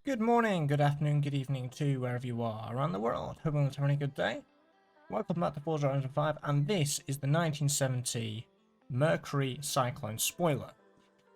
Good morning, good afternoon, good evening to wherever you are around the world. Hope everyone's having a good day. Welcome back to Forza Horizon 5, and this is the 1970 Mercury Cyclone Spoiler.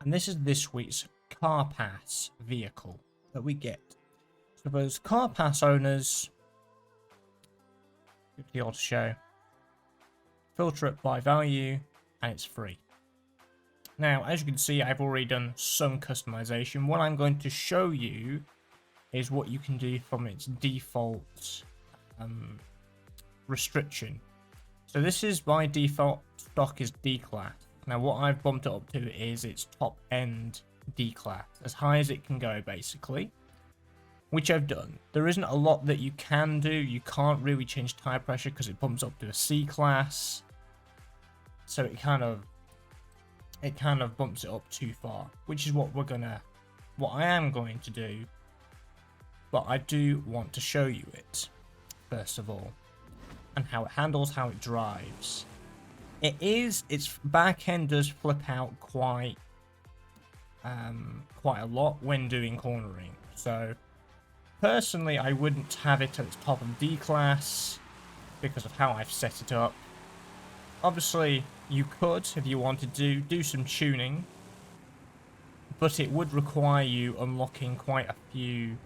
And this is this week's Car Pass vehicle that we get. So those Car Pass owners, give the auto show, filter it by value, and it's free. Now, as you can see, I've already done some customization. What I'm going to show you is what you can do from its default restriction. So this is by default, stock is D-class. Now what I've bumped it up to is its top end D-class, as high as it can go basically, which I've done. There isn't a lot that you can do. You can't really change tire pressure because it bumps up to a C-class. So it kind of bumps it up too far, which is what I am going to do. But I do want to show you it first of all, and how it handles, how it drives. Its back end does flip out quite a lot when doing cornering. So personally, I wouldn't have it at its top of D class because of how I've set it up. Obviously, you could, if you wanted to, do some tuning, but it would require you unlocking quite a few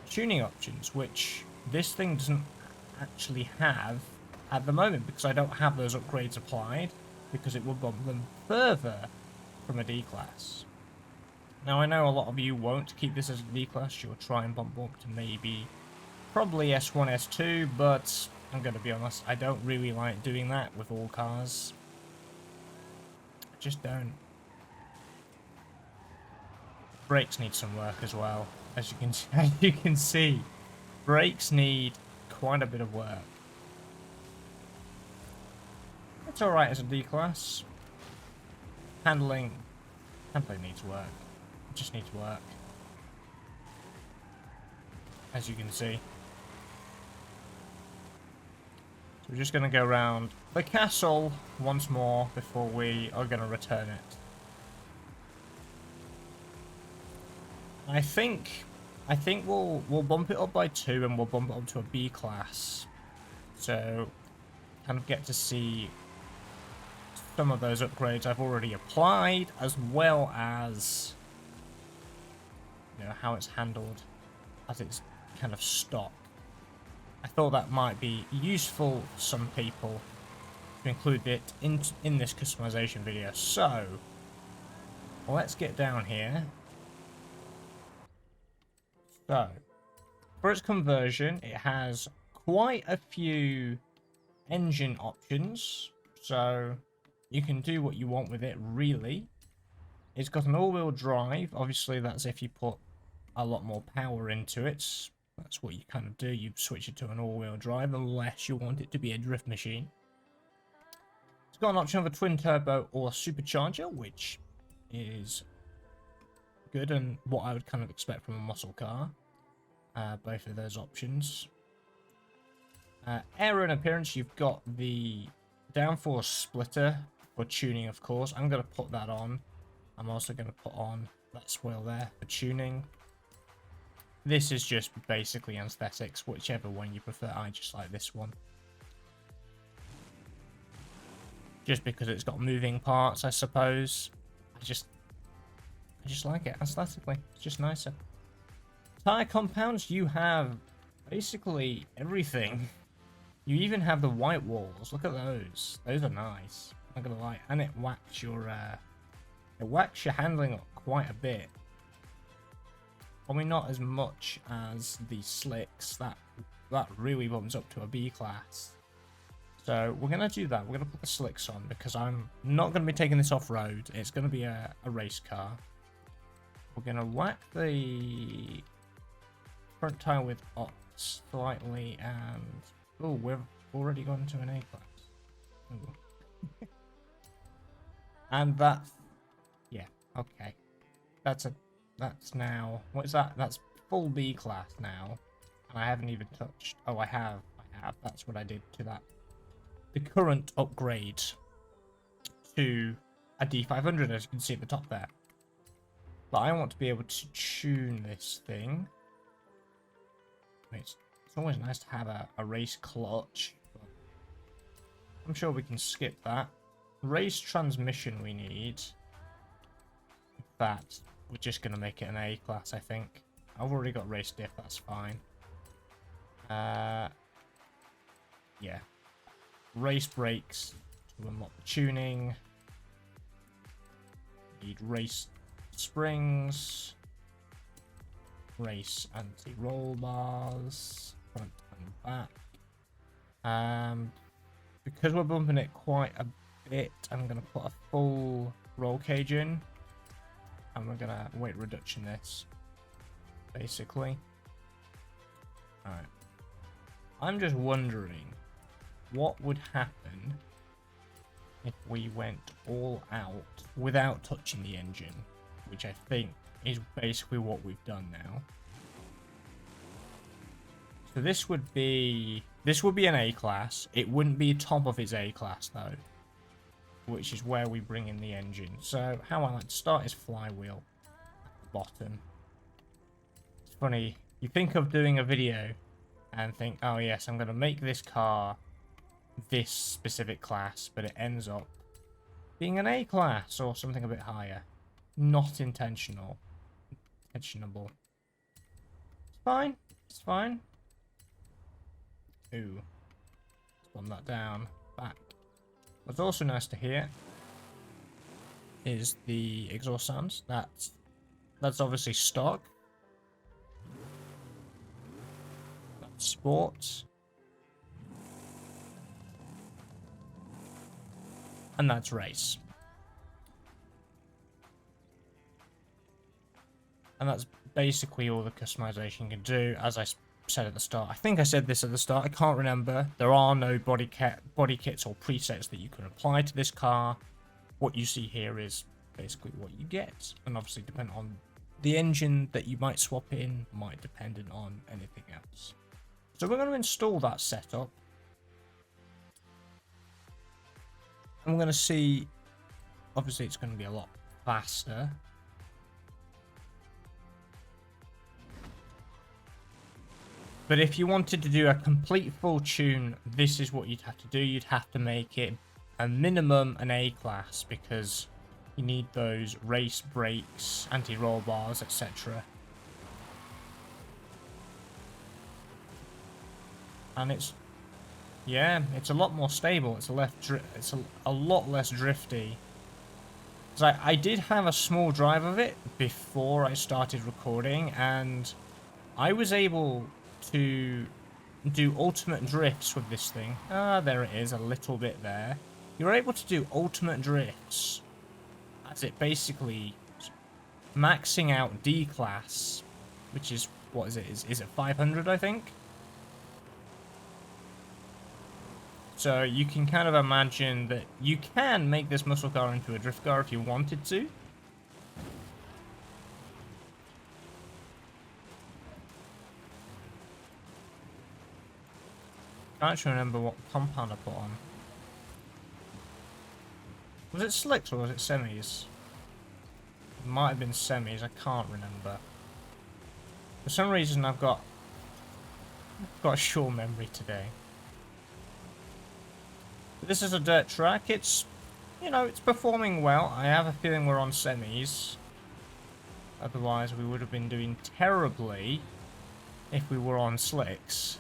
tuning options, which this thing doesn't actually have at the moment because I don't have those upgrades applied, because it will bump them further from a D class. Now I know a lot of you won't keep this as a D class, you'll try and bump up to probably S1, S2, but I'm going to be honest, I don't really like doing that with all cars. I just don't. Brakes need some work as well, as you can see. Brakes need quite a bit of work. It's alright as a D class. Handling needs work. It just needs work, as you can see. So we're just going to go around the castle once more before we are going to return it. I think we'll bump it up by 2 and we'll bump it up to a B class. So kind of get to see some of those upgrades I've already applied, as well as how it's handled as it's kind of stock. I thought that might be useful for some people to include it in this customization video. So let's get down here. So for its conversion, it has quite a few engine options, so you can do what you want with it, really. It's got an all-wheel drive. Obviously, that's if you put a lot more power into it. That's what you kind of do. You switch it to an all-wheel drive, unless you want it to be a drift machine. It's got an option of a twin-turbo or supercharger, which is good and what I would kind of expect from a muscle car. Both of those options. Aero and appearance, you've got the downforce splitter for tuning, of course. I'm going to put that on. I'm also going to put on that spoil there for tuning. This is just basically aesthetics, whichever one you prefer. I just like this one, just because it's got moving parts, I suppose. I just like it aesthetically. It's just nicer. Tire compounds, you have basically everything. You even have the white walls. Look at those. Those are nice. I'm not gonna lie, and it whacks your handling up quite a bit. Probably not as much as the slicks. That really bumps up to a B class. So we're gonna do that. We're gonna put the slicks on because I'm not gonna be taking this off road. It's gonna be a race car. We're gonna whack the front tire with up slightly, and oh, we've already gone to an A class. And that's, yeah, okay. That's now, what is that? That's full B class now. And I haven't even touched, oh, I have, that's what I did to that. The current upgrade to a D500, as you can see at the top there. But I want to be able to tune this thing It's always nice to have a race clutch. But I'm sure we can skip that. Race transmission we need. That we're just going to make it an A class, I think. I've already got race diff, that's fine. Yeah. Race brakes to unlock the tuning. Need race springs. Race anti-roll bars. Front and back. Because we're bumping it quite a bit, I'm going to put a full roll cage in. And we're going to weight reduction this. Basically. Alright. I'm just wondering what would happen if we went all out without touching the engine, which I think is basically what we've done now. So this would be an A class. It wouldn't be top of its A class though, which is where we bring in the engine. So how I like to start is flywheel at the bottom. It's funny, you think of doing a video and think, oh yes, I'm going to make this car this specific class, but it ends up being an A class or something a bit higher. Not intentional. Intentionable. It's fine. It's fine. Ooh. Let's that down. Back. What's also nice to hear is the exhaust sounds. That's obviously stock. That's sport. And that's race. And that's basically all the customization can do, as I said at the start. I think I said this at the start, I can't remember. There are no body kits or presets that you can apply to this car. What you see here is basically what you get. And obviously depending on the engine that you might swap in, might depend on anything else. So we're going to install that setup. I'm going to see, obviously it's going to be a lot faster. But if you wanted to do a complete full tune, this is what you'd have to do. You'd have to make it a minimum an A class because you need those race brakes, anti-roll bars, etc. And it's a lot more stable. It's a lot less drifty. So I did have a small drive of it before I started recording, and I was able to do ultimate drifts with this thing. There it is, a little bit there. You're able to do ultimate drifts as it basically maxing out D class, which is, what is it? Is it 500, I think? So you can kind of imagine that you can make this muscle car into a drift car if you wanted to. I can't actually remember what compound I put on. Was it slicks or was it semis? It might have been semis, I can't remember. For some reason I've got a short memory today. This is a dirt track. It's, you know, it's performing well. I have a feeling we're on semis. Otherwise, we would have been doing terribly if we were on slicks.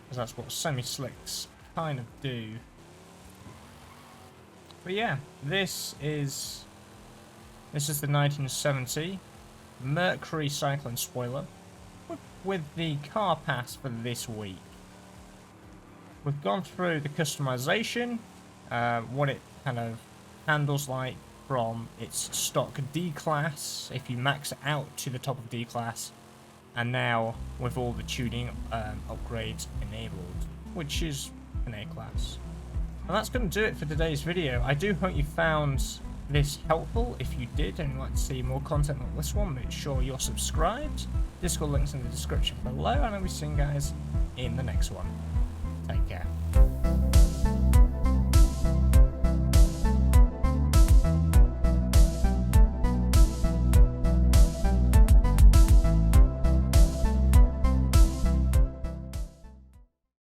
Because that's what semi-slicks kind of do. But yeah, this is the 1970 Mercury Cyclone Spoiler with the car pass for this week. We've gone through the customization, what it kind of handles like from its stock D class, if you max it out to the top of D class, and now with all the tuning upgrades enabled, which is an A class. And that's going to do it for today's video. I do hope you found this helpful. If you did and you'd like to see more content like this one, make sure you're subscribed. Discord links in the description below, and I'll be seeing you guys in the next one. Take care.